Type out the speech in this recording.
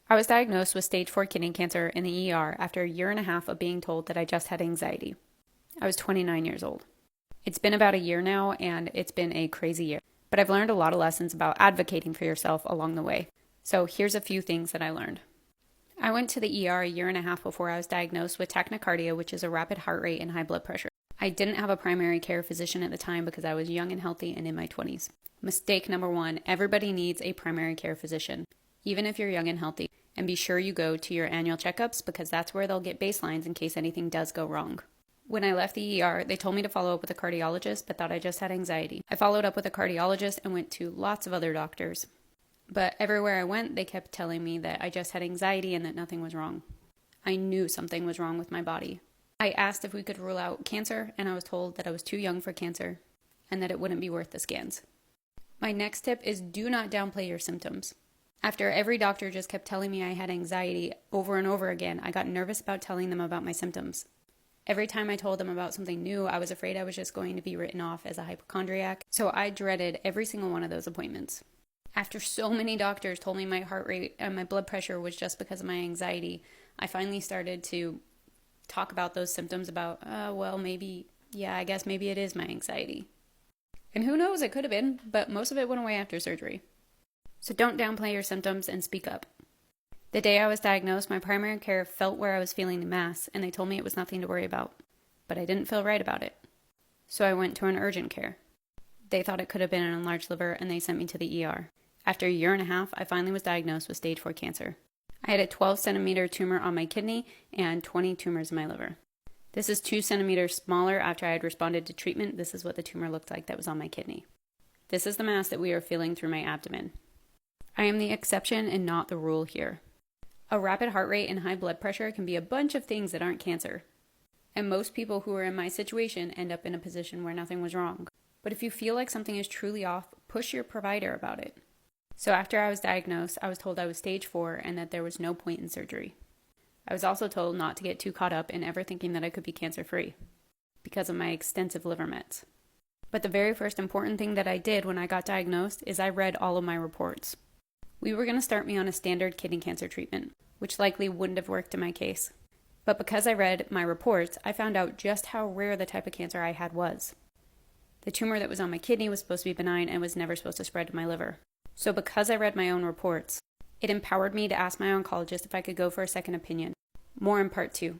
I was diagnosed with stage 4 kidney cancer in the ER after a year and a half of being told that I just had anxiety. I was 29 years old. It's been about a year now, and it's been a crazy year. But I've learned a lot of lessons about advocating for yourself along the way. So here's a few things that I learned. I went to the ER a year and a half before I was diagnosed with tachycardia, which is a rapid heart rate and high blood pressure. I didn't have a primary care physician at the time because I was young and healthy and in my 20s. Mistake number 1, everybody needs a primary care physician, even if you're young and healthy. And be sure you go to your annual checkups because that's where they'll get baselines in case anything does go wrong. When I left the ER, they told me to follow up with a cardiologist, but thought I just had anxiety. I followed up with a cardiologist and went to lots of other doctors. But everywhere I went, they kept telling me that I just had anxiety and that nothing was wrong. I knew something was wrong with my body. I asked if we could rule out cancer, and I was told that I was too young for cancer and that it wouldn't be worth the scans. My next tip is do not downplay your symptoms. After every doctor just kept telling me I had anxiety over and over again, I got nervous about telling them about my symptoms. Every time I told them about something new, I was afraid I was just going to be written off as a hypochondriac, so I dreaded every single one of those appointments. After so many doctors told me my heart rate and my blood pressure was just because of my anxiety, I finally started to talk about those symptoms about, I guess maybe it is my anxiety. And who knows, it could have been, but most of it went away after surgery. So don't downplay your symptoms and speak up. The day I was diagnosed, my primary care felt where I was feeling the mass, and they told me it was nothing to worry about. But I didn't feel right about it. So I went to an urgent care. They thought it could have been an enlarged liver, and they sent me to the ER. After a year and a half, I finally was diagnosed with stage 4 cancer. I had a 12-centimeter tumor on my kidney and 20 tumors in my liver. This is 2 centimeters smaller after I had responded to treatment. This is what the tumor looked like that was on my kidney. This is the mass that we are feeling through my abdomen. I am the exception and not the rule here. A rapid heart rate and high blood pressure can be a bunch of things that aren't cancer. And most people who are in my situation end up in a position where nothing was wrong. But if you feel like something is truly off, push your provider about it. So after I was diagnosed, I was told I was stage 4 and that there was no point in surgery. I was also told not to get too caught up in ever thinking that I could be cancer-free because of my extensive liver mets. But the very first important thing that I did when I got diagnosed is I read all of my reports. We were going to start me on a standard kidney cancer treatment, which likely wouldn't have worked in my case. But because I read my reports, I found out just how rare the type of cancer I had was. The tumor that was on my kidney was supposed to be benign and was never supposed to spread to my liver. So because I read my own reports, it empowered me to ask my oncologist if I could go for a second opinion. More in part 2.